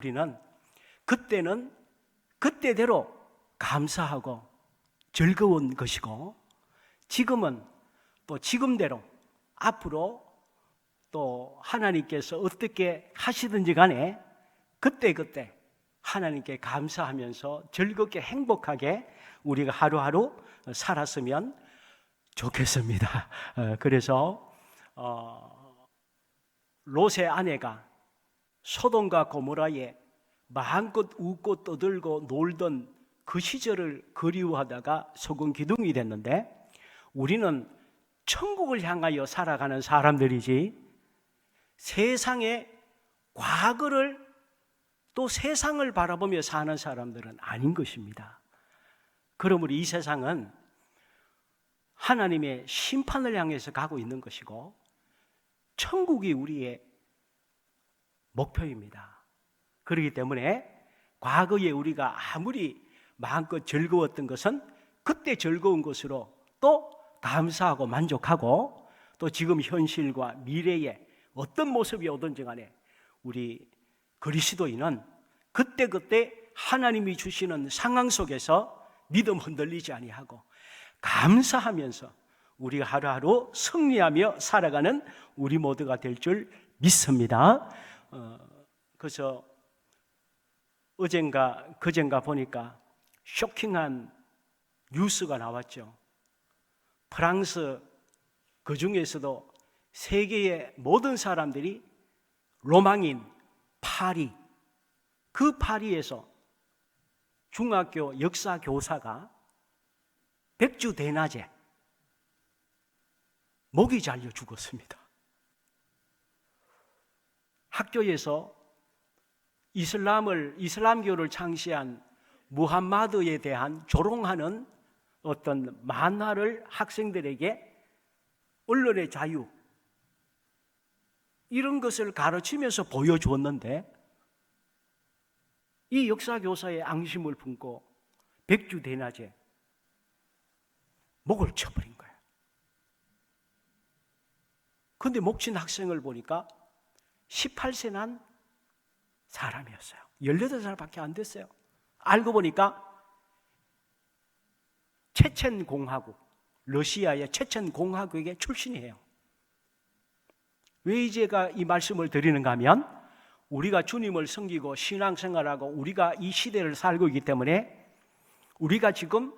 우리는 그때는 그때대로 감사하고 즐거운 것이고, 지금은 또 지금대로 앞으로 또 하나님께서 어떻게 하시든지 간에 그때그때 하나님께 감사하면서 즐겁게 행복하게 우리가 하루하루 살았으면 좋겠습니다. 그래서 롯의 아내가 소돔과 고모라에 마음껏 웃고 떠들고 놀던 그 시절을 그리워하다가 속은 기둥이 됐는데, 우리는 천국을 향하여 살아가는 사람들이지 세상의 과거를 또 세상을 바라보며 사는 사람들은 아닌 것입니다. 그러므로 이 세상은 하나님의 심판을 향해서 가고 있는 것이고 천국이 우리의 목표입니다. 그렇기 때문에 과거에 우리가 아무리 마음껏 즐거웠던 것은 그때 즐거운 것으로 또 감사하고 만족하고, 또 지금 현실과 미래에 어떤 모습이 오든지 간에 우리 그리스도인은 그때그때 하나님이 주시는 상황 속에서 믿음 흔들리지 아니하고 감사하면서 우리가 하루하루 승리하며 살아가는 우리 모두가 될 줄 믿습니다. 그래서 어젠가 그젠가 보니까 쇼킹한 뉴스가 나왔죠. 프랑스, 그 중에서도 세계의 모든 사람들이 로망인 파리, 그 파리에서 중학교 역사 교사가 백주 대낮에 목이 잘려 죽었습니다. 학교에서 이슬람교를 창시한 무함마드에 대한 조롱하는 어떤 만화를 학생들에게 언론의 자유, 이런 것을 가르치면서 보여주었는데, 이 역사교사의 앙심을 품고 백주 대낮에 목을 쳐버린 거예요. 그런데 목친 학생을 보니까 18세 난 사람이었어요. 18살밖에 안 됐어요. 알고 보니까 체첸 공화국, 러시아의 체첸 공화국의 출신이에요. 왜 제가 이 말씀을 드리는가 하면, 우리가 주님을 섬기고 신앙생활하고 우리가 이 시대를 살고 있기 때문에 우리가 지금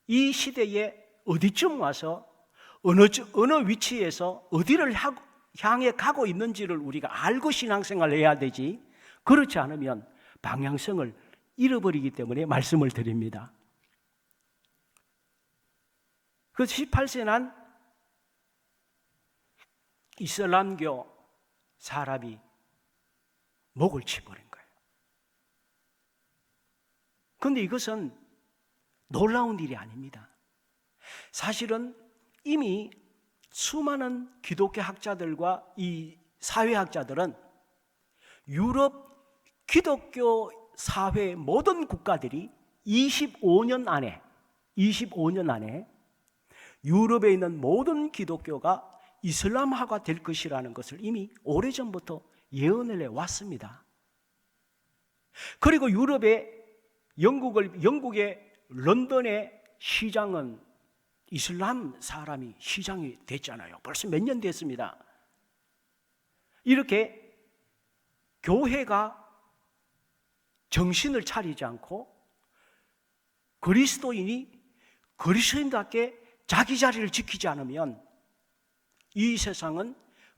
이 시대에 어디쯤 와서 어느 위치에서 어디를 향해 가고 있는지를 우리가 알고 신앙생활을 해야 되지, 그렇지 않으면 방향성을 잃어버리기 때문에 말씀을 드립니다. 그 18세 난 이슬람교 사람이 목을 치버린 거예요. 그런데 이것은 놀라운 일이 아닙니다. 사실은 이미 수많은 기독교 학자들과 이 사회학자들은 유럽 기독교 사회 모든 국가들이 25년 안에 유럽에 있는 모든 기독교가 이슬람화가 될 것이라는 것을 이미 오래전부터 예언을 해왔습니다. 그리고 영국의 런던의 시장은 이슬람 사람이 시장이 됐잖아요. 벌써 몇 년 됐습니다. 이렇게 교회가 정신을 차리지 않고 그리스도인이 그리스도인답게 자기 자리를 지키지 않으면 이 세상은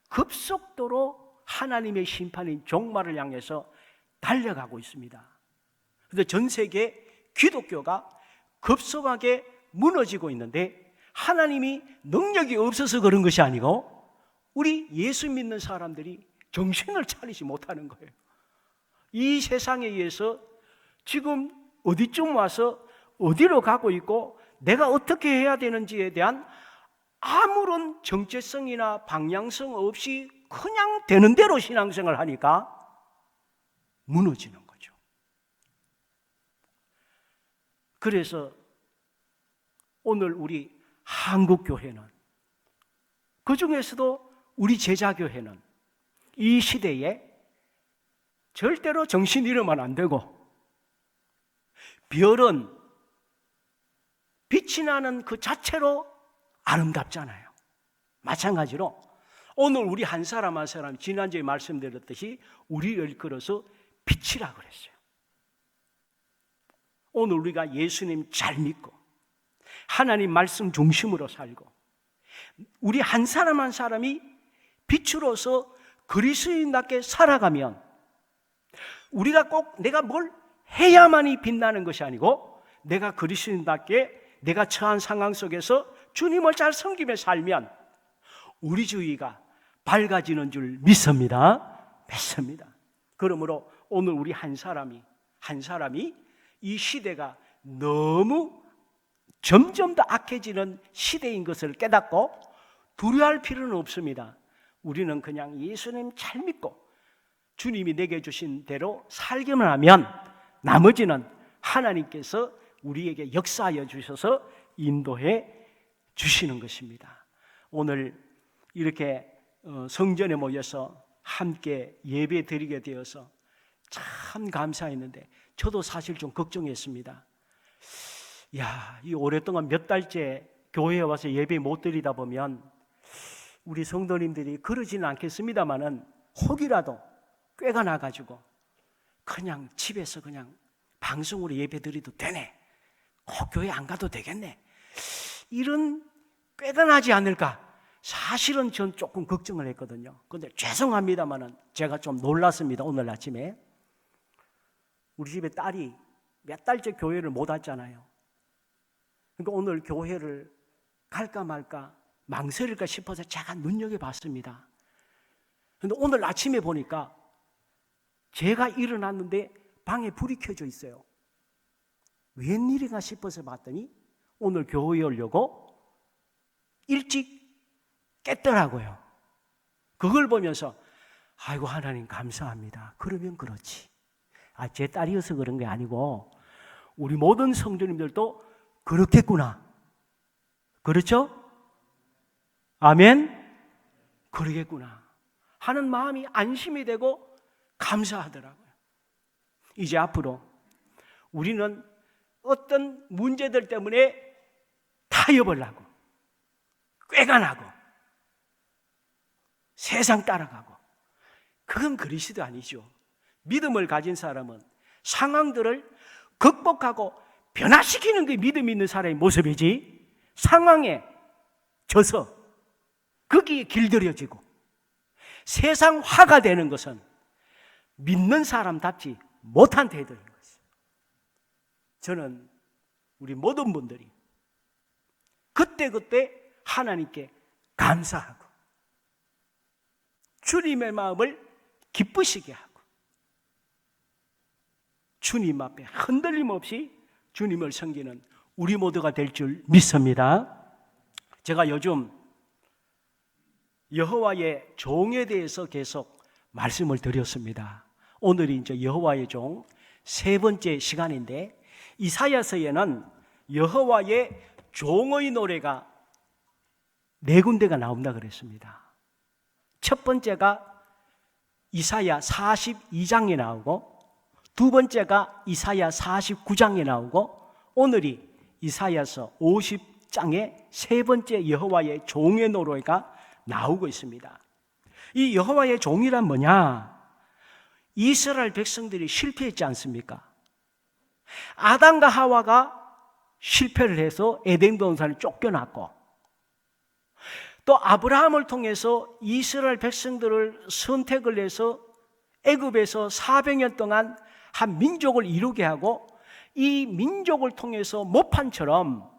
급속도로 하나님의 심판인 종말을 향해서 달려가고 있습니다. 그런데 전 세계 기독교가 급속하게 무너지고 있는데, 하나님이 능력이 없어서 그런 것이 아니고 우리 예수 믿는 사람들이 정신을 차리지 못하는 거예요. 이 세상에 의해서 지금 어디쯤 와서 어디로 가고 있고 내가 어떻게 해야 되는지에 대한 아무런 정체성이나 방향성 없이 그냥 되는 대로 신앙생활을 하니까 무너지는 거죠. 그래서 오늘 우리 한국교회는, 그 중에서도 우리 제자교회는 이 시대에 절대로 정신 잃으면 안 되고, 별은 빛이 나는 그 자체로 아름답잖아요. 마찬가지로 오늘 우리 한 사람 한 사람, 지난주에 말씀드렸듯이 우리를 일컬어서 빛이라 그랬어요. 오늘 우리가 예수님 잘 믿고 하나님 말씀 중심으로 살고 우리 한 사람 한 사람이 빛으로서 그리스도인답게 살아가면, 우리가 꼭 내가 뭘 해야만이 빛나는 것이 아니고 내가 그리스도인답게 내가 처한 상황 속에서 주님을 잘 섬기며 살면 우리 주위가 밝아지는 줄 믿습니다. 그러므로 오늘 우리 한 사람이 이 시대가 너무 점점 더 악해지는 시대인 것을 깨닫고 두려워할 필요는 없습니다. 우리는 그냥 예수님 잘 믿고 주님이 내게 주신 대로 살기만 하면 나머지는 하나님께서 우리에게 역사하여 주셔서 인도해 주시는 것입니다. 오늘 이렇게 성전에 모여서 함께 예배 드리게 되어서 참 감사했는데, 저도 사실 좀 걱정했습니다. 이 오랫동안 몇 달째 교회에 와서 예배 못 드리다 보면 우리 성도님들이 그러지는 않겠습니다만은 혹이라도 꾀가 나가지고 그냥 집에서 그냥 방송으로 예배 드리도 되네, 교회 안 가도 되겠네, 이런 꾀가 나지 않을까, 사실은 전 조금 걱정을 했거든요. 그런데 죄송합니다만은 제가 좀 놀랐습니다. 오늘 아침에 우리 집에 딸이 몇 달째 교회를 못 왔잖아요. 그러니까 오늘 교회를 갈까 말까 망설일까 싶어서 제가 눈여겨봤습니다. 그런데 오늘 아침에 보니까 제가 일어났는데 방에 불이 켜져 있어요. 웬일인가 싶어서 봤더니 오늘 교회 오려고 일찍 깼더라고요. 그걸 보면서 아이고 하나님 감사합니다. 그러면 그렇지, 제 딸이어서 그런 게 아니고 우리 모든 성도님들도 그렇겠구나, 그렇죠? 아멘? 그러겠구나 하는 마음이 안심이 되고 감사하더라고요. 이제 앞으로 우리는 어떤 문제들 때문에 타협을 하고 꾀가 나고 세상 따라가고, 그건 그리스도 아니죠. 믿음을 가진 사람은 상황들을 극복하고 변화시키는 게 믿음 있는 사람의 모습이지, 상황에 져서 거기에 길들여지고 세상화가 되는 것은 믿는 사람답지 못한 태도인 것이에요. 저는 우리 모든 분들이 그때그때 하나님께 감사하고 주님의 마음을 기쁘시게 하고 주님 앞에 흔들림 없이 주님을 섬기는 우리 모두가 될 줄 믿습니다. 제가 요즘 여호와의 종에 대해서 계속 말씀을 드렸습니다. 오늘이 이제 여호와의 종 세 번째 시간인데, 이사야서에는 여호와의 종의 노래가 네 군데가 나온다 그랬습니다. 첫 번째가 이사야 42장에 나오고, 두 번째가 이사야 49장에 나오고, 오늘이 이사야서 50장에 세 번째 여호와의 종의 노래가 나오고 있습니다. 이 여호와의 종이란 뭐냐? 이스라엘 백성들이 실패했지 않습니까? 아담과 하와가 실패를 해서 에덴 동산을 쫓겨났고, 또 아브라함을 통해서 이스라엘 백성들을 선택을 해서 애굽에서 400년 동안 한 민족을 이루게 하고, 이 민족을 통해서 모판처럼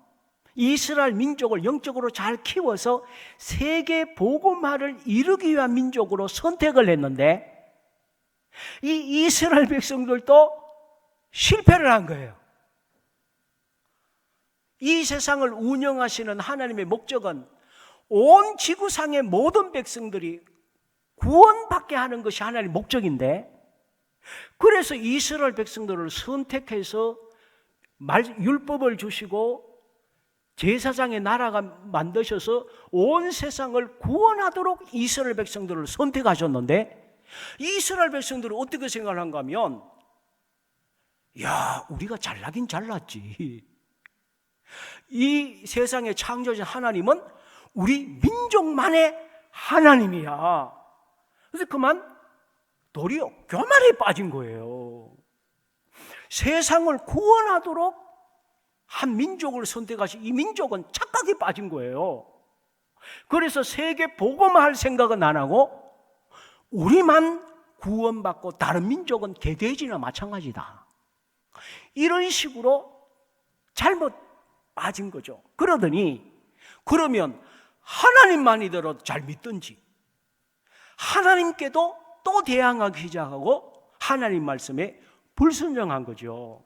이스라엘 민족을 영적으로 잘 키워서 세계 복음화를 이루기 위한 민족으로 선택을 했는데, 이 이스라엘 백성들도 실패를 한 거예요. 이 세상을 운영하시는 하나님의 목적은 온 지구상의 모든 백성들이 구원받게 하는 것이 하나님의 목적인데, 그래서 이스라엘 백성들을 선택해서 율법을 주시고 제사장의 나라가 만드셔서 온 세상을 구원하도록 이스라엘 백성들을 선택하셨는데, 이스라엘 백성들은 어떻게 생각한가 하면, 야, 우리가 잘나긴 잘났지. 이 세상의 창조자 하나님은 우리 민족만의 하나님이야. 그래서 그만 도리어 교만에 빠진 거예요. 세상을 구원하도록 한 민족을 선택하신 이 민족은 착각에 빠진 거예요. 그래서 세계 복음화할 생각은 안 하고 우리만 구원받고 다른 민족은 개돼지나 마찬가지다, 이런 식으로 잘못 빠진 거죠. 그러더니, 그러면 하나님만이더라도 잘 믿든지 하나님께도 또 대항하기 시작하고 하나님 말씀에 불순종한 거죠.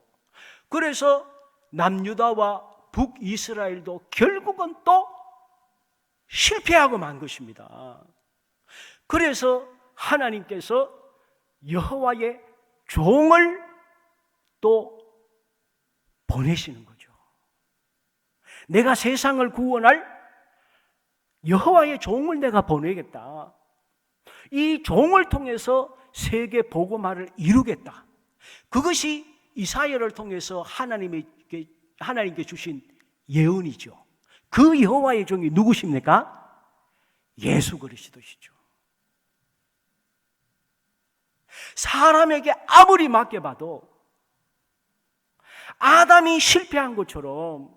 그래서 남유다와 북이스라엘도 결국은 또 실패하고 만 것입니다. 그래서 하나님께서 여호와의 종을 또 보내시는 거죠. 내가 세상을 구원할 여호와의 종을 내가 보내겠다. 이 종을 통해서 세계 복음화를 이루겠다. 그것이 이사야를 통해서 하나님께 주신 예언이죠. 그 여호와의 종이 누구십니까? 예수 그리스도시죠. 사람에게 아무리 맡겨봐도 아담이 실패한 것처럼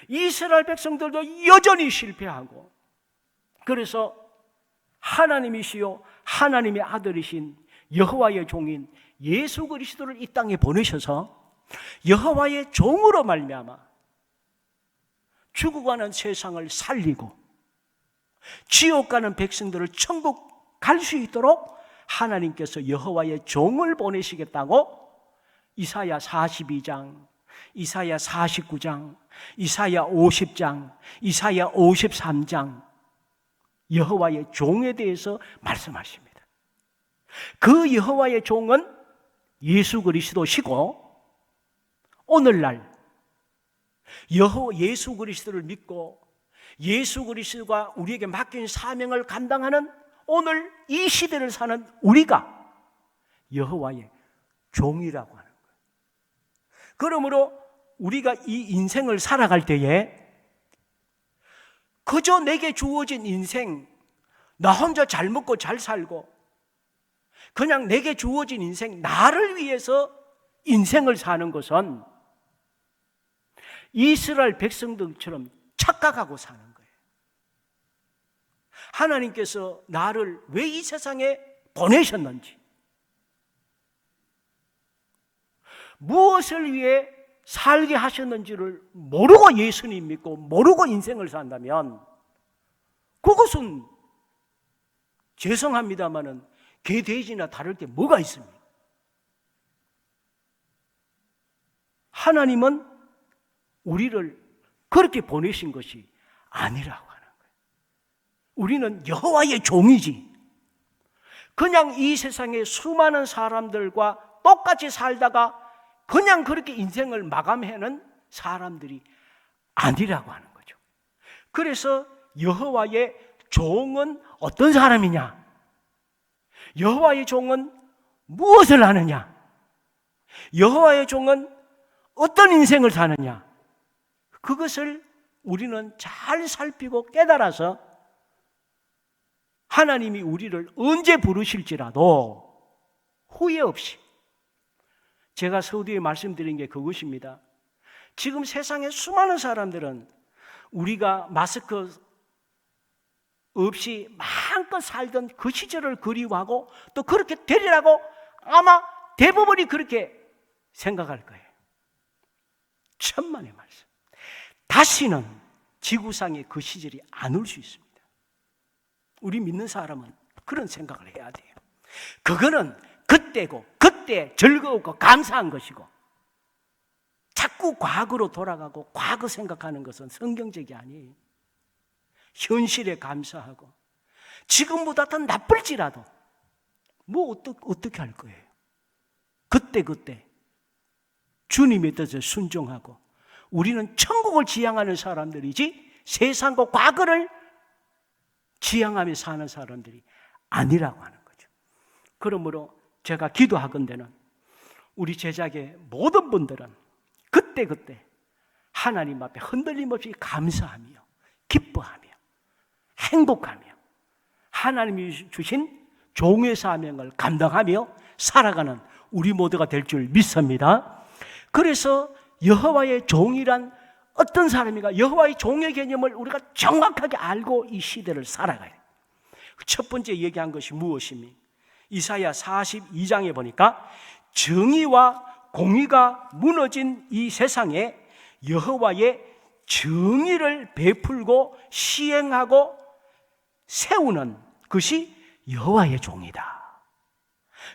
이스라엘 백성들도 여전히 실패하고, 그래서 하나님이시요 하나님의 아들이신 여호와의 종인 예수 그리스도를 이 땅에 보내셔서 여호와의 종으로 말미암아 죽어가는 세상을 살리고 지옥 가는 백성들을 천국 갈 수 있도록 하나님께서 여호와의 종을 보내시겠다고 이사야 42장, 이사야 49장, 이사야 50장, 이사야 53장 여호와의 종에 대해서 말씀하십니다. 그 여호와의 종은 예수 그리스도시고, 오늘날 예수 그리스도를 믿고 예수 그리스도가 우리에게 맡긴 사명을 감당하는 오늘 이 시대를 사는 우리가 여호와의 종이라고 하는 거예요. 그러므로 우리가 이 인생을 살아갈 때에 그저 내게 주어진 인생, 나 혼자 잘 먹고 잘 살고 그냥 내게 주어진 인생, 나를 위해서 인생을 사는 것은 이스라엘 백성들처럼 착각하고 사는 거예요. 하나님께서 나를 왜 이 세상에 보내셨는지, 무엇을 위해 살게 하셨는지를 모르고 예수님 믿고 모르고 인생을 산다면 그것은 죄송합니다마는 개돼지나 다를 게 뭐가 있습니까? 하나님은 우리를 그렇게 보내신 것이 아니라고 하는 거예요. 우리는 여호와의 종이지, 그냥 이 세상에 수많은 사람들과 똑같이 살다가 그냥 그렇게 인생을 마감하는 사람들이 아니라고 하는 거죠. 그래서 여호와의 종은 어떤 사람이냐? 여호와의 종은 무엇을 하느냐? 여호와의 종은 어떤 인생을 사느냐? 그것을 우리는 잘 살피고 깨달아서 하나님이 우리를 언제 부르실지라도 후회 없이, 제가 서두에 말씀드린 게 그것입니다. 지금 세상에 수많은 사람들은 우리가 마스크 없이 마음껏 살던 그 시절을 그리워하고 또 그렇게 되리라고 아마 대부분이 그렇게 생각할 거예요. 천만의 말씀. 다시는 지구상에 그 시절이 안 올 수 있습니다. 우리 믿는 사람은 그런 생각을 해야 돼요. 그거는 그때고 그때 즐거웠고 감사한 것이고, 자꾸 과거로 돌아가고 과거 생각하는 것은 성경적이 아니에요. 현실에 감사하고 지금보다 더 나쁠지라도 어떻게 할 거예요? 그때 주님의 뜻에 순종하고 우리는 천국을 지향하는 사람들이지 세상과 과거를 지향하며 사는 사람들이 아니라고 하는 거죠. 그러므로 제가 기도하건대는 우리 제자의 모든 분들은 그때그때 하나님 앞에 흔들림 없이 감사하며 기뻐하며 행복하며 하나님이 주신 종의 사명을 감당하며 살아가는 우리 모두가 될 줄 믿습니다. 그래서 여호와의 종이란 어떤 사람인가, 여호와의 종의 개념을 우리가 정확하게 알고 이 시대를 살아가야 돼요. 첫 번째 얘기한 것이 무엇입니까? 이사야 42장에 보니까 정의와 공의가 무너진 이 세상에 여호와의 정의를 베풀고 시행하고 세우는 것이 여호와의 종이다.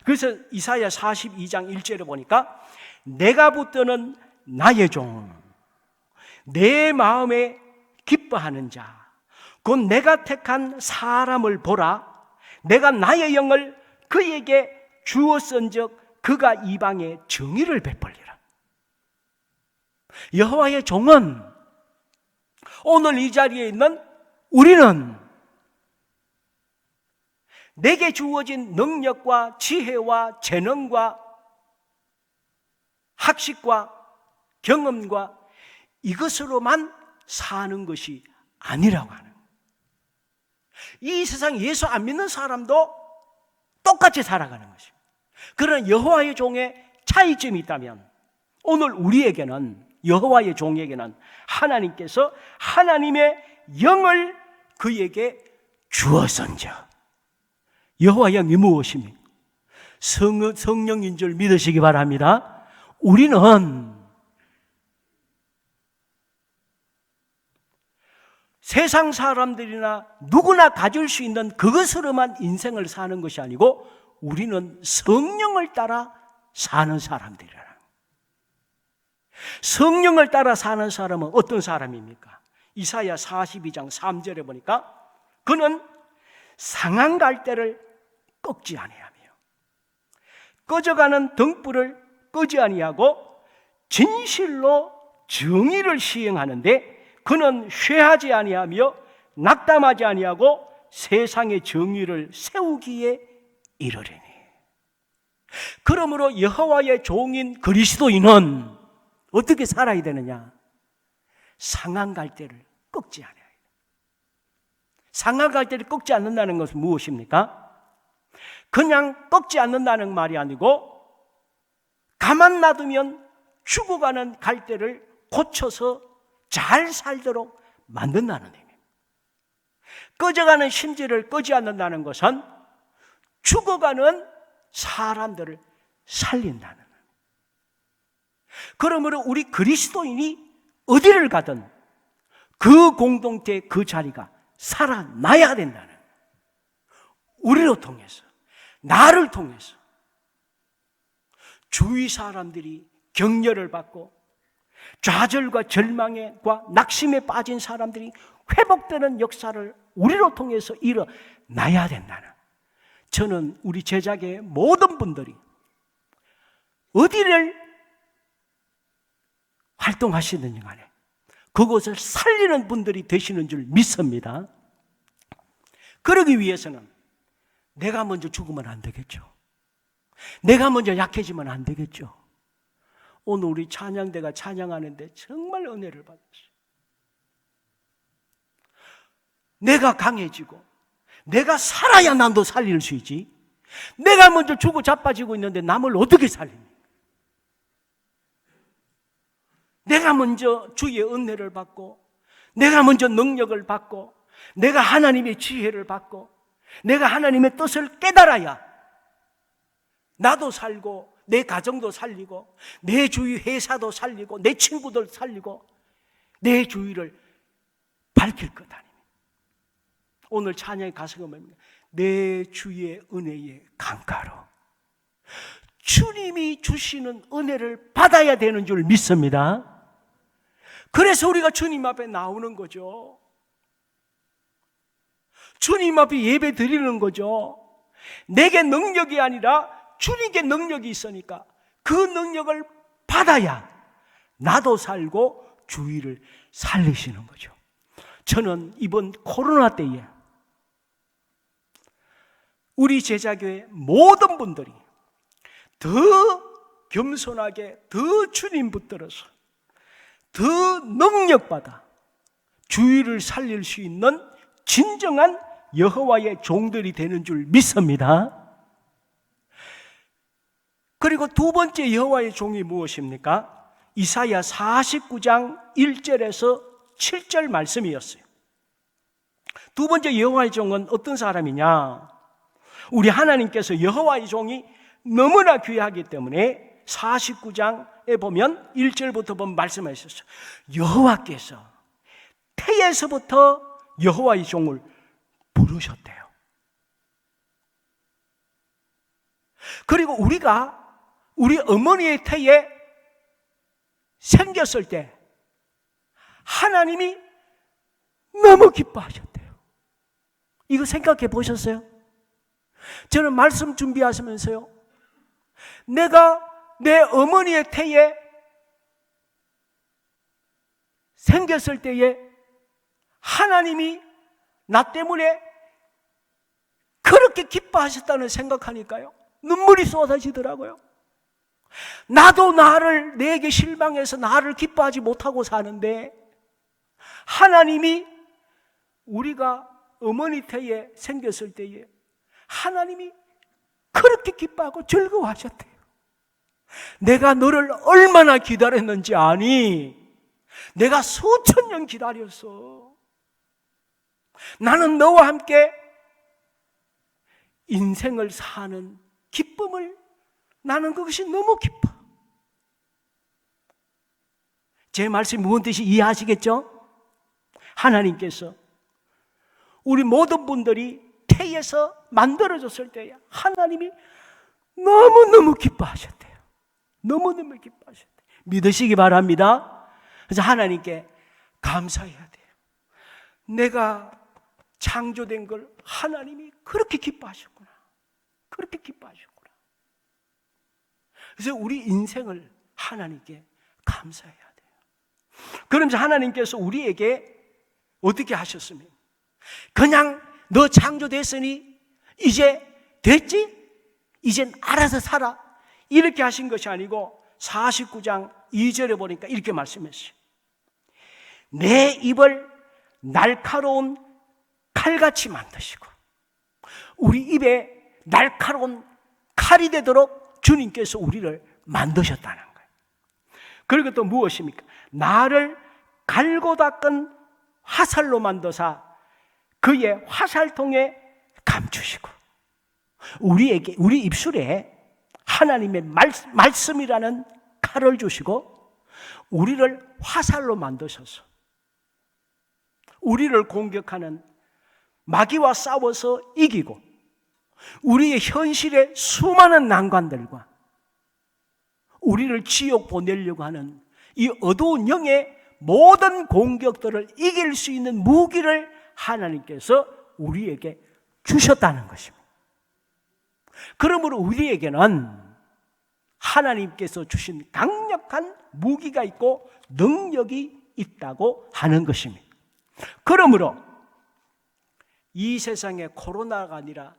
그래서 이사야 42장 1절에 보니까 내가 붙드는 나의 종, 내 마음에 기뻐하는 자, 곧 내가 택한 사람을 보라. 내가 나의 영을 그에게 주었은즉 그가 이방에 정의를 베풀리라. 여호와의 종은 오늘 이 자리에 있는 우리는 내게 주어진 능력과 지혜와 재능과 학식과 경험과 이것으로만 사는 것이 아니라고 하는 거예요. 이 세상 예수 안 믿는 사람도 똑같이 살아가는 것입니다. 그런 여호와의 종의 차이점이 있다면 오늘 우리에게는, 여호와의 종에게는 하나님께서 하나님의 영을 그에게 주었은즉, 여호와의 영이 무엇입니까? 성령인 줄 믿으시기 바랍니다. 우리는 세상 사람들이나 누구나 가질 수 있는 그것으로만 인생을 사는 것이 아니고 우리는 성령을 따라 사는 사람들이라. 성령을 따라 사는 사람은 어떤 사람입니까? 이사야 42장 3절에 보니까 그는 상한 갈대를 꺾지 아니하며 꺼져가는 등불을 끄지 아니하고 진실로 정의를 시행하는데 그는 쇠하지 아니하며 낙담하지 아니하고 세상의 정의를 세우기에 이르리니. 그러므로 여호와의 종인 그리스도인은 어떻게 살아야 되느냐? 상한 갈대를 꺾지 아니하여. 상한 갈대를 꺾지 않는다는 것은 무엇입니까? 그냥 꺾지 않는다는 말이 아니고 가만 놔두면 죽어가는 갈대를 고쳐서 잘 살도록 만든다는 의미입니다. 꺼져가는 심지를 끄지 않는다는 것은 죽어가는 사람들을 살린다는 의미입니다. 그러므로 우리 그리스도인이 어디를 가든 그 공동체 그 자리가 살아나야 된다는 거예요. 우리를 통해서, 나를 통해서 주위 사람들이 격려를 받고 좌절과 절망과 낙심에 빠진 사람들이 회복되는 역사를 우리로 통해서 일어나야 된다는, 저는 우리 제자계의 모든 분들이 어디를 활동하시는지 간에 그것을 살리는 분들이 되시는 줄 믿습니다. 그러기 위해서는 내가 먼저 죽으면 안 되겠죠. 내가 먼저 약해지면 안 되겠죠. 오늘 우리 찬양대가 찬양하는데 정말 은혜를 받았어요. 내가 강해지고 내가 살아야 남도 살릴 수 있지. 내가 먼저 죽고 자빠지고 있는데 남을 어떻게 살립니까? 내가 먼저 주의 은혜를 받고 내가 먼저 능력을 받고 내가 하나님의 지혜를 받고 내가 하나님의 뜻을 깨달아야 나도 살고 내 가정도 살리고 내 주위 회사도 살리고 내 친구들 살리고 내 주위를 밝힐 것 아닙니까? 오늘 찬양의 가사가 뭡니까? 내 주의 은혜의 강가로. 주님이 주시는 은혜를 받아야 되는 줄 믿습니다. 그래서 우리가 주님 앞에 나오는 거죠. 주님 앞에 예배 드리는 거죠. 내게 능력이 아니라 주님께 능력이 있으니까 그 능력을 받아야 나도 살고 주위를 살리시는 거죠. 저는 이번 코로나 때에 우리 제자교회 모든 분들이 더 겸손하게 더 주님 붙들어서 더 능력받아 주의를 살릴 수 있는 진정한 여호와의 종들이 되는 줄 믿습니다. 그리고 두 번째 여호와의 종이 무엇입니까? 이사야 49장 1절에서 7절 말씀이었어요. 두 번째 여호와의 종은 어떤 사람이냐? 우리 하나님께서 여호와의 종이 너무나 귀하기 때문에 49장에 보면 1절부터 보면 말씀하셨어요. 여호와께서 태에서부터 여호와의 종을 부르셨대요. 그리고 우리가 우리 어머니의 태에 생겼을 때 하나님이 너무 기뻐하셨대요. 이거 생각해 보셨어요? 저는 말씀 준비하시면서요, 내가 내 어머니의 태에 생겼을 때에 하나님이 나 때문에 그렇게 기뻐하셨다는 생각하니까요, 눈물이 쏟아지더라고요. 나도 내게 실망해서 나를 기뻐하지 못하고 사는데 하나님이 우리가 어머니 태에 생겼을 때에 하나님이 그렇게 기뻐하고 즐거워하셨대요. 내가 너를 얼마나 기다렸는지 아니? 내가 수천 년 기다렸어. 나는 너와 함께 인생을 사는 기쁨을, 나는 그것이 너무 기뻐. 제 말씀이 무슨 뜻인지 이해하시겠죠? 하나님께서 우리 모든 분들이 태에서 만들어졌을 때 하나님이 너무너무 기뻐하셨대요. 너무너무 기뻐하셨대요. 믿으시기 바랍니다. 그래서 하나님께 감사해야 돼요. 내가 창조된 걸 하나님이 그렇게 기뻐하셨구나. 그렇게 기뻐하셨구나. 그래서 우리 인생을 하나님께 감사해야 돼요. 그러면서 하나님께서 우리에게 어떻게 하셨으면, 그냥 너 창조됐으니 이제 됐지? 이젠 알아서 살아, 이렇게 하신 것이 아니고 49장 2절에 보니까 이렇게 말씀했어요. 내 입을 날카로운 칼같이 만드시고, 우리 입에 날카로운 칼이 되도록 주님께서 우리를 만드셨다는 거예요. 그리고 또 무엇입니까? 나를 갈고 닦은 화살로 만드사 그의 화살통에 감추시고, 우리에게, 우리 입술에 하나님의 말씀이라는 칼을 주시고 우리를 화살로 만드셔서 우리를 공격하는 마귀와 싸워서 이기고, 우리의 현실의 수많은 난관들과 우리를 지옥 보내려고 하는 이 어두운 영의 모든 공격들을 이길 수 있는 무기를 하나님께서 우리에게 주셨다는 것입니다. 그러므로 우리에게는 하나님께서 주신 강력한 무기가 있고 능력이 있다고 하는 것입니다. 그러므로 이 세상에 코로나가 아니라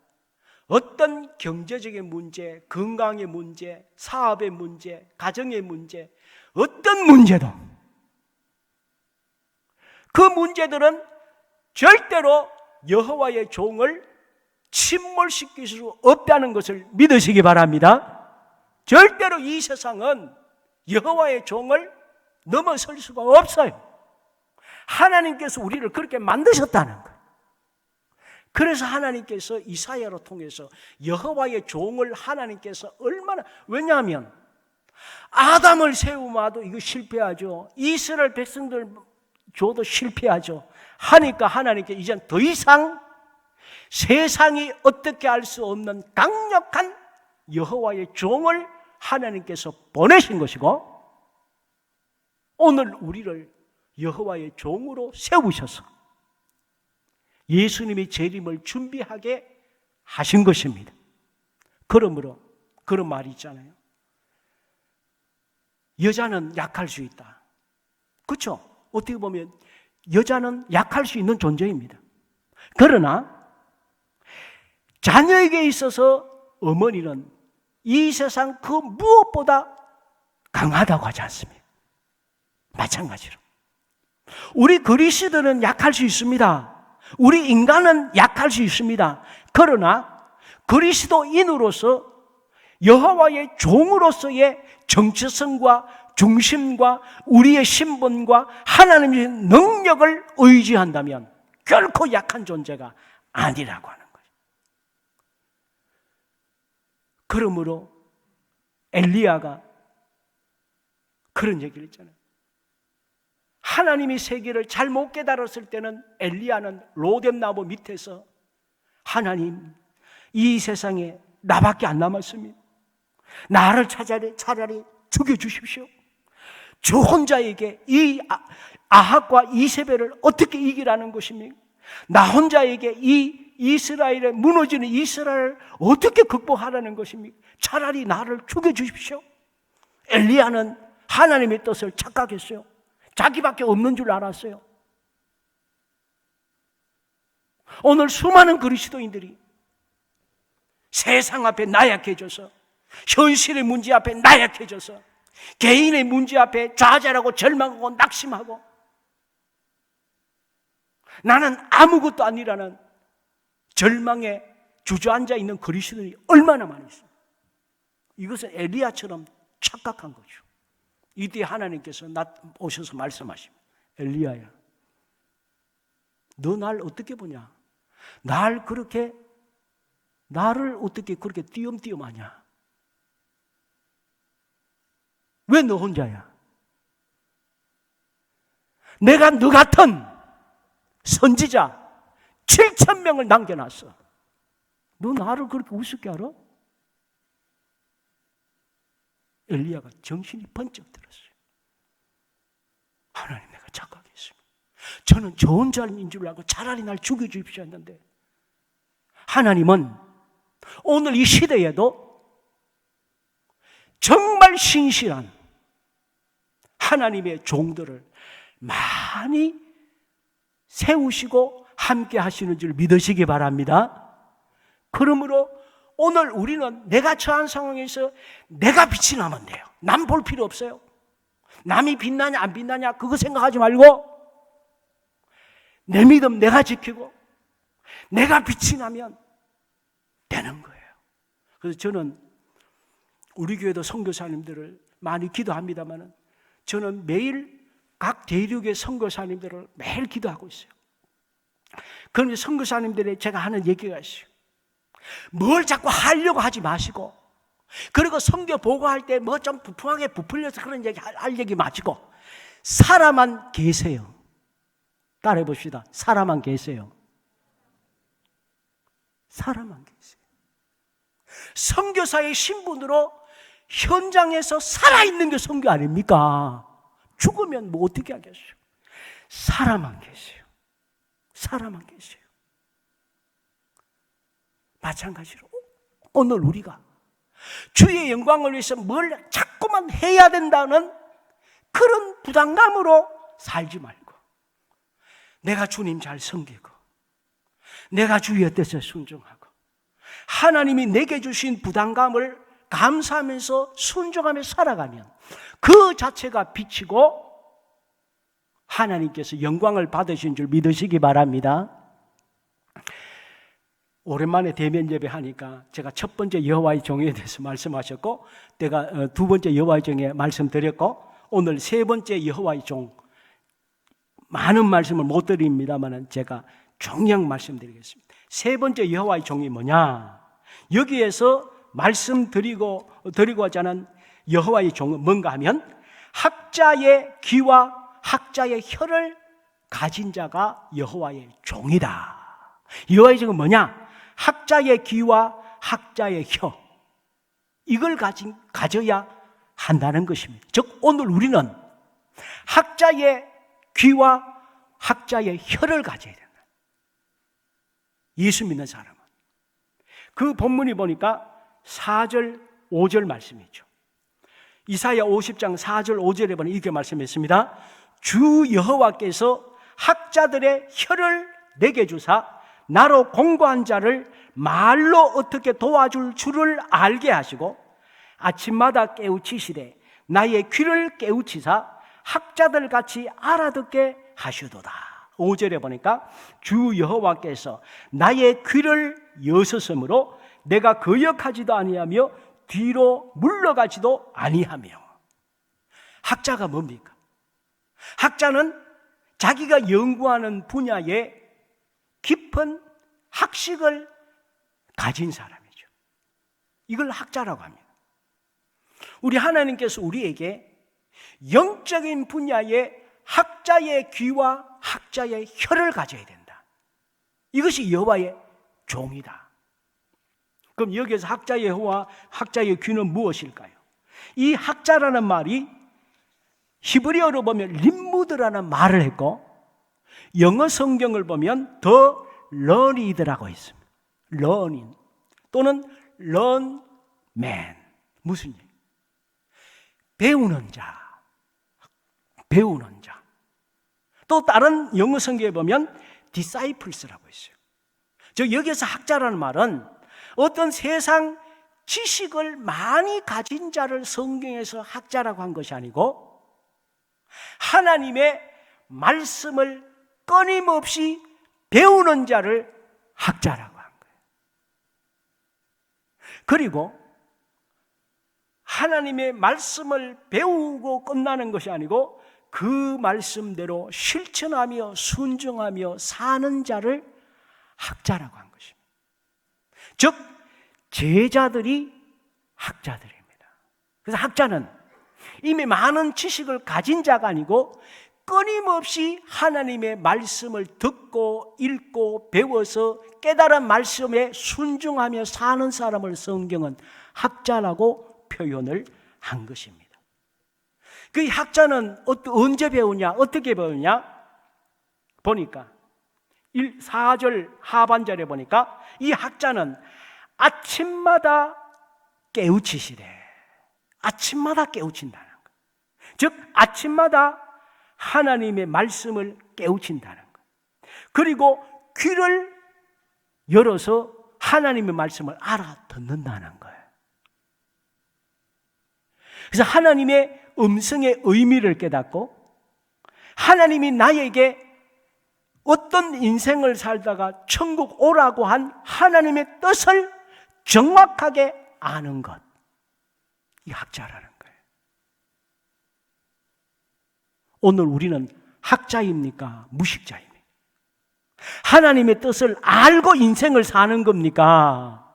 어떤 경제적인 문제, 건강의 문제, 사업의 문제, 가정의 문제, 어떤 문제도 그 문제들은 절대로 여호와의 종을 침몰시킬 수 없다는 것을 믿으시기 바랍니다. 절대로 이 세상은 여호와의 종을 넘어설 수가 없어요. 하나님께서 우리를 그렇게 만드셨다는 거예요. 그래서 하나님께서 이사야로 통해서 여호와의 종을 하나님께서 얼마나, 왜냐하면 아담을 세우마도 이거 실패하죠. 이스라엘 백성들 줘도 실패하죠. 하니까 하나님께 이젠 더 이상 세상이 어떻게 할 수 없는 강력한 여호와의 종을 하나님께서 보내신 것이고, 오늘 우리를 여호와의 종으로 세우셔서 예수님의 재림을 준비하게 하신 것입니다. 그러므로 그런 말이 있잖아요. 여자는 약할 수 있다. 그렇죠? 어떻게 보면 여자는 약할 수 있는 존재입니다. 그러나 자녀에게 있어서 어머니는 이 세상 그 무엇보다 강하다고 하지 않습니까? 마찬가지로 우리 그리스도는 약할 수 있습니다. 우리 인간은 약할 수 있습니다. 그러나 그리스도인으로서 여호와의 종으로서의 정체성과 중심과 우리의 신분과 하나님의 능력을 의지한다면 결코 약한 존재가 아니라고 하는 거예요. 그러므로 엘리야가 그런 얘기를 했잖아요. 하나님이 세계를 잘못 깨달았을 때는 엘리야는 로뎀나무 밑에서 하나님, 이 세상에 나밖에 안 남았습니다. 나를 차라리 죽여주십시오. 저 혼자에게 이 아합과 이세벨을 어떻게 이기라는 것입니까? 나 혼자에게 이 이스라엘에 무너지는 이스라엘을 어떻게 극복하라는 것입니까? 차라리 나를 죽여주십시오. 엘리야는 하나님의 뜻을 착각했어요. 자기밖에 없는 줄 알았어요. 오늘 수많은 그리스도인들이 세상 앞에 나약해져서, 현실의 문제 앞에 나약해져서, 개인의 문제 앞에 좌절하고 절망하고 낙심하고, 나는 아무것도 아니라는 절망에 주저앉아 있는 그리스도인이 얼마나 많이 있어요. 이것은 엘리야처럼 착각한 거죠. 이때 하나님께서 오셔서 말씀하십니다. 엘리야야, 너 날 어떻게 보냐? 나를 어떻게 그렇게 띄엄띄엄하냐? 왜 너 혼자야? 내가 너 같은 선지자 7,000명을 남겨놨어. 너 나를 그렇게 우습게 알아? 엘리야가 정신이 번쩍 들었어요. 하나님, 내가 착각했습니다. 저는 좋은 자인 줄 알고 차라리 날 죽여주십시오 했는데, 하나님은 오늘 이 시대에도 정말 신실한 하나님의 종들을 많이 세우시고 함께 하시는 줄 믿으시기 바랍니다. 그러므로 오늘 우리는 내가 처한 상황에서 내가 빛이 나면 돼요. 남 볼 필요 없어요. 남이 빛나냐 안 빛나냐 그거 생각하지 말고 내 믿음 내가 지키고 내가 빛이 나면 되는 거예요. 그래서 저는 우리 교회도 선교사님들을 많이 기도합니다만 저는 매일 각 대륙의 선교사님들을 매일 기도하고 있어요. 그런데 선교사님들이 제가 하는 얘기가 있어요. 뭘 자꾸 하려고 하지 마시고, 그리고 선교 보고할 때 뭐 좀 부풀하게 부풀려서 그런 얘기 할 얘기 마시고 살아만 계세요. 따라해 봅시다. 살아만 계세요. 살아만 계세요. 선교사의 신분으로 현장에서 살아있는 게 선교 아닙니까? 죽으면 뭐 어떻게 하겠어요? 살아만 계세요. 살아만 계세요. 마찬가지로 오늘 우리가 주의 영광을 위해서 뭘 자꾸만 해야 된다는 그런 부담감으로 살지 말고, 내가 주님 잘 섬기고 내가 주의 뜻에 순종하고 하나님이 내게 주신 부담감을 감사하면서 순종하며 살아가면 그 자체가 빛이고 하나님께서 영광을 받으신 줄 믿으시기 바랍니다. 오랜만에 대면 예배하니까 제가 첫 번째 여호와의 종에 대해서 말씀하셨고, 내가 두 번째 여호와의 종에 말씀드렸고, 오늘 세 번째 여호와의 종, 많은 말씀을 못 드립니다만 제가 종량 말씀드리겠습니다. 세 번째 여호와의 종이 뭐냐? 여기에서 말씀드리고자 하는 여호와의 종은 뭔가 하면 학자의 귀와 학자의 혀를 가진 자가 여호와의 종이다. 여호와의 종은 뭐냐? 학자의 귀와 학자의 혀, 이걸 가져야 한다는 것입니다. 즉 오늘 우리는 학자의 귀와 학자의 혀를 가져야 된다. 예수 믿는 사람은. 그 본문이 보니까 4절 5절 말씀이죠. 이사야 50장 4절 5절에 보면 이렇게 말씀했습니다. 주 여호와께서 학자들의 혀를 내게 주사 나로 공부한 자를 말로 어떻게 도와줄 줄을 알게 하시고 아침마다 깨우치시되 나의 귀를 깨우치사 학자들 같이 알아듣게 하시도다. 5절에 보니까 주 여호와께서 나의 귀를 여셨으므로 내가 거역하지도 아니하며 뒤로 물러가지도 아니하며. 학자가 뭡니까? 학자는 자기가 연구하는 분야에 깊은 학식을 가진 사람이죠. 이걸 학자라고 합니다. 우리 하나님께서 우리에게 영적인 분야에 학자의 귀와 학자의 혀를 가져야 된다. 이것이 여호와의 종이다. 그럼 여기에서 학자의 혀와 학자의 귀는 무엇일까요? 이 학자라는 말이 히브리어로 보면 림무드라는 말을 했고 영어 성경을 보면 더 learned라고 있습니다. learning 또는 learn man. 무슨 얘기? 배우는 자, 배우는 자. 또 다른 영어 성경에 보면 disciples라고 있어요. 저 여기서 학자라는 말은 어떤 세상 지식을 많이 가진 자를 성경에서 학자라고 한 것이 아니고 하나님의 말씀을 끊임없이 배우는 자를 학자라고 한 거예요. 그리고 하나님의 말씀을 배우고 끝나는 것이 아니고 그 말씀대로 실천하며 순종하며 사는 자를 학자라고 한 것입니다. 즉 제자들이 학자들입니다. 그래서 학자는 이미 많은 지식을 가진 자가 아니고 끊임없이 하나님의 말씀을 듣고 읽고 배워서 깨달은 말씀에 순종하며 사는 사람을 성경은 학자라고 표현을 한 것입니다. 그 학자는 언제 배우냐? 어떻게 배우냐? 보니까 4절 하반절에 보니까 이 학자는 아침마다 깨우치시래. 아침마다 깨우친다는 것. 즉 아침마다 하나님의 말씀을 깨우친다는 것. 그리고 귀를 열어서 하나님의 말씀을 알아듣는다는 거예요. 그래서 하나님의 음성의 의미를 깨닫고 하나님이 나에게 어떤 인생을 살다가 천국 오라고 한 하나님의 뜻을 정확하게 아는 것. 이 학자라는 거예요. 오늘 우리는 학자입니까? 무식자입니까? 하나님의 뜻을 알고 인생을 사는 겁니까?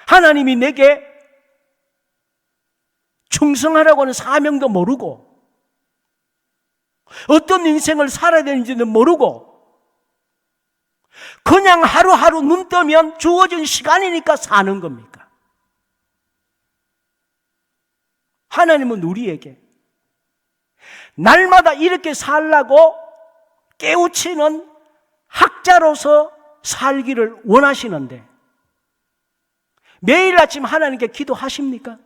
하나님이 내게 충성하라고 하는 사명도 모르고 어떤 인생을 살아야 되는지는 모르고 그냥 하루하루 눈 뜨면 주어진 시간이니까 사는 겁니까? 하나님은 우리에게 날마다 이렇게 살라고 깨우치는 학자로서 살기를 원하시는데 매일 아침 하나님께 기도하십니까?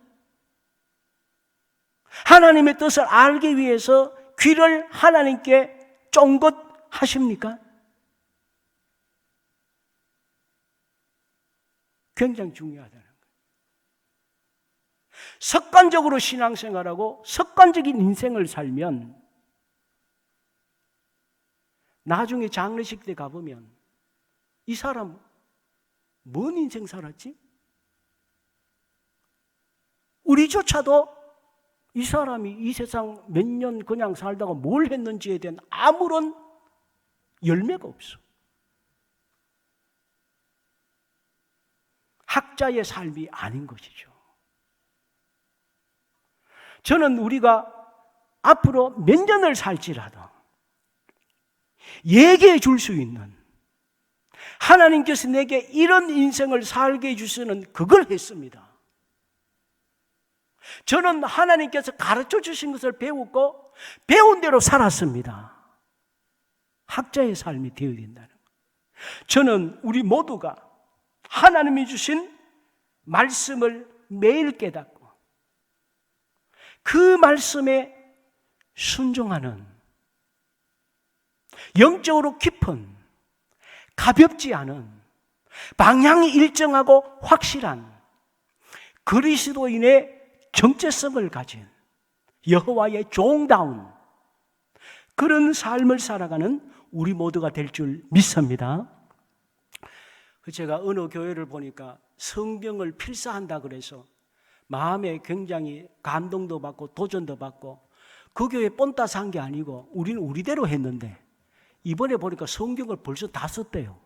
하나님의 뜻을 알기 위해서 귀를 하나님께 쫑긋 하십니까? 굉장히 중요하다는 거예요. 습관적으로 신앙생활하고 습관적인 인생을 살면 나중에 장례식 때 가보면 이 사람 뭔 인생 살았지? 우리조차도 이 사람이 이 세상 몇 년 그냥 살다가 뭘 했는지에 대한 아무런 열매가 없어. 학자의 삶이 아닌 것이죠. 저는 우리가 앞으로 몇 년을 살지라도 얘기해 줄 수 있는 하나님께서 내게 이런 인생을 살게 해주시는 그걸 했습니다. 저는 하나님께서 가르쳐 주신 것을 배웠고 배운 대로 살았습니다. 학자의 삶이 되어야 된다는 것. 저는 우리 모두가 하나님이 주신 말씀을 매일 깨닫고 그 말씀에 순종하는 영적으로 깊은 가볍지 않은, 방향이 일정하고 확실한 그리스도인의 정체성을 가진 여호와의 종다운 그런 삶을 살아가는 우리 모두가 될 줄 믿습니다. 제가 어느 교회를 보니까 성경을 필사한다 그래서 마음에 굉장히 감동도 받고 도전도 받고, 그 교회 뻔따 산 게 아니고 우리는 우리대로 했는데 이번에 보니까 성경을 벌써 다 썼대요.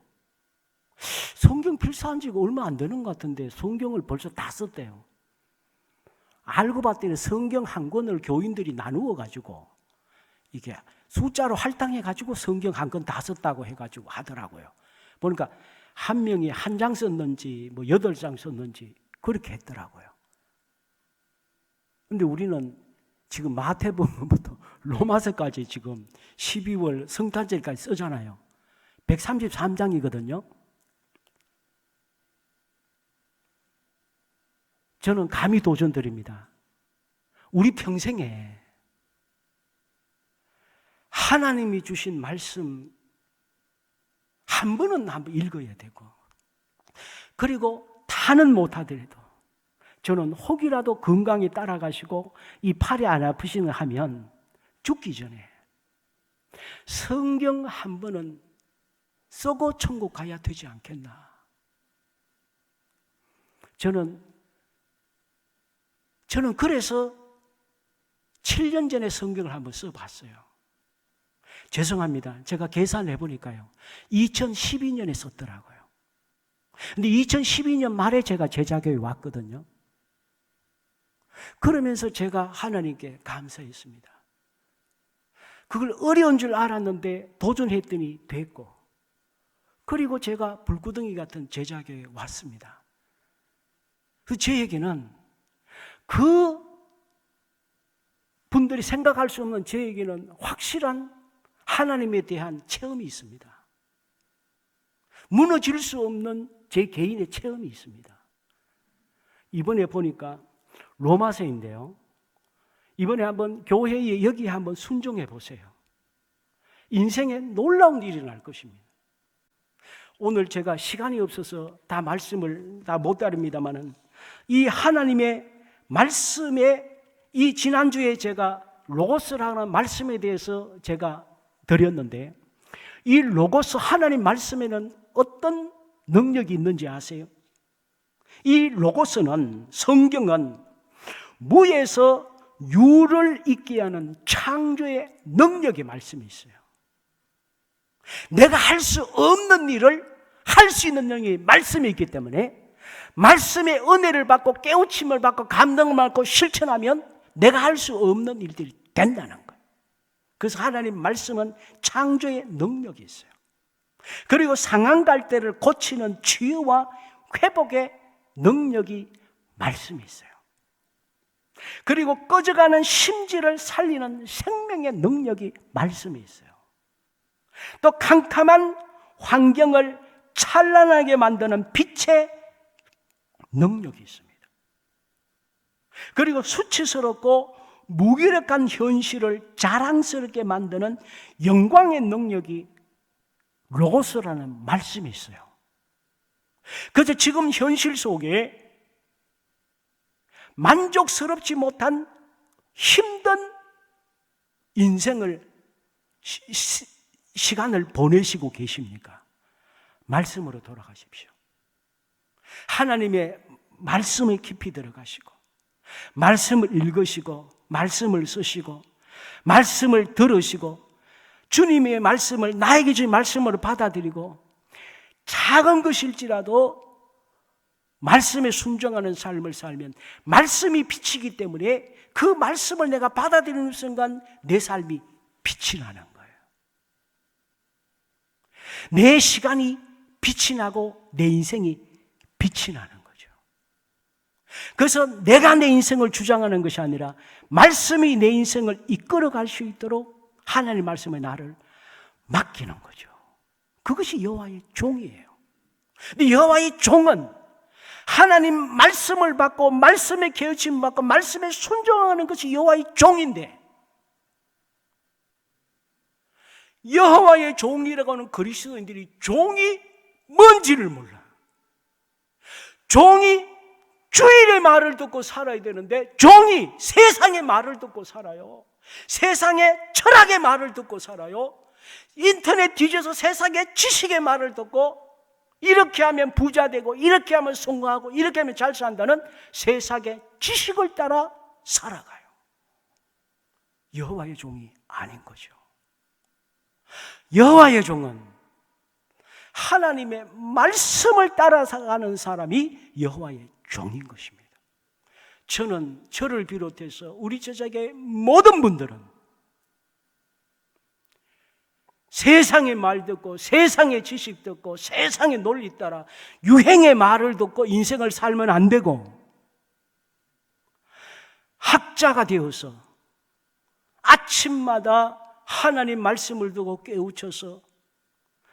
성경 필사한 지가 얼마 안 되는 것 같은데 성경을 벌써 다 썼대요. 알고 봤더니 성경 한 권을 교인들이 나누어 가지고 이게 숫자로 할당해 가지고 성경 한 권 다 썼다고 해가지고 하더라고요. 보니까 한 명이 한 장 썼는지 뭐 8장 썼는지 그렇게 했더라고요. 근데 우리는 지금 마태복음부터 로마서까지 지금 12월 성탄절까지 쓰잖아요. 133장이거든요. 저는 감히 도전드립니다. 우리 평생에 하나님이 주신 말씀 한 번은 한번 읽어야 되고, 그리고 다는 못하더라도 저는 혹이라도 건강히 따라가시고 이 팔이 안 아프시는 하면 죽기 전에 성경 한 번은 쓰고 천국 가야 되지 않겠나. 저는 그래서 7년 전에 성경을 한번 써봤어요. 죄송합니다. 제가 계산해 보니까요, 2012년에 썼더라고요. 근데 2012년 말에 제가 제자교회에 왔거든요. 그러면서 제가 하나님께 감사했습니다. 그걸 어려운 줄 알았는데 도전했더니 됐고, 그리고 제가 불구덩이 같은 제자교회에 왔습니다. 그 저에게는 그 분들이 생각할 수 없는 저에게는 확실한 하나님에 대한 체험이 있습니다. 무너질 수 없는 제 개인의 체험이 있습니다. 이번에 보니까 로마서인데요. 이번에 한번 교회에 여기 한번 순종해 보세요. 인생에 놀라운 일이 날 것입니다. 오늘 제가 시간이 없어서 다 말씀을 다 못 다룹니다만은, 이 하나님의 말씀에, 이 지난주에 제가 로고스라는 말씀에 대해서 제가 드렸는데, 이 로고스 하나님 말씀에는 어떤 능력이 있는지 아세요? 이 로고스는, 성경은 무에서 유를 있게 하는 창조의 능력의 말씀이 있어요. 내가 할 수 없는 일을 할 수 있는 능력이 말씀이 있기 때문에 말씀의 은혜를 받고 깨우침을 받고 감동을 받고 실천하면 내가 할 수 없는 일들이 된다는 거예요. 그래서 하나님 말씀은 창조의 능력이 있어요. 그리고 상한 갈대를 고치는 치유와 회복의 능력이 말씀이 있어요. 그리고 꺼져가는 심지를 살리는 생명의 능력이 말씀이 있어요. 또 캄캄한 환경을 찬란하게 만드는 빛의 능력이 있습니다. 그리고 수치스럽고 무기력한 현실을 자랑스럽게 만드는 영광의 능력이 로고스라는 말씀이 있어요. 그래서 지금 현실 속에 만족스럽지 못한 힘든 인생을 시간을 보내시고 계십니까? 말씀으로 돌아가십시오. 하나님의 말씀에 깊이 들어가시고 말씀을 읽으시고 말씀을 쓰시고 말씀을 들으시고 주님의 말씀을, 나에게 주신 말씀으로 받아들이고 작은 것일지라도 말씀에 순종하는 삶을 살면 말씀이 빛이기 때문에 그 말씀을 내가 받아들이는 순간 내 삶이 빛이 나는 거예요. 내 시간이 빛이 나고 내 인생이 빛이 나는 거죠. 그래서 내가 내 인생을 주장하는 것이 아니라 말씀이 내 인생을 이끌어갈 수 있도록 하나님의 말씀에 나를 맡기는 거죠. 그것이 여호와의 종이에요. 근데 여호와의 종은 하나님 말씀을 받고 말씀에 깨우침을 받고 말씀에 순종하는 것이 여호와의 종인데, 여호와의 종이라고 하는 그리스도인들이 종이 뭔지를 몰라. 종이 주일의 말을 듣고 살아야 되는데 종이 세상의 말을 듣고 살아요. 세상의 철학의 말을 듣고 살아요. 인터넷 뒤져서 세상의 지식의 말을 듣고 이렇게 하면 부자 되고 이렇게 하면 성공하고 이렇게 하면 잘 산다는 세상의 지식을 따라 살아가요. 여호와의 종이 아닌 거죠. 여호와의 종은 하나님의 말씀을 따라가는 사람이 여호와의 종인 것입니다. 저는 저를 비롯해서 우리 제자의 모든 분들은 세상의 말 듣고 세상의 지식 듣고 세상의 논리 따라 유행의 말을 듣고 인생을 살면 안 되고 학자가 되어서 아침마다 하나님 말씀을 두고 깨우쳐서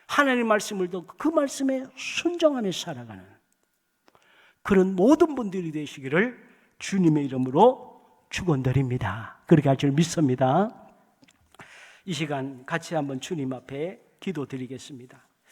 하나님 말씀을 듣고 그 말씀에 순종하며 살아가는 그런 모든 분들이 되시기를 주님의 이름으로 축원드립니다. 그렇게 할 줄 믿습니다. 이 시간 같이 한번 주님 앞에 기도드리겠습니다.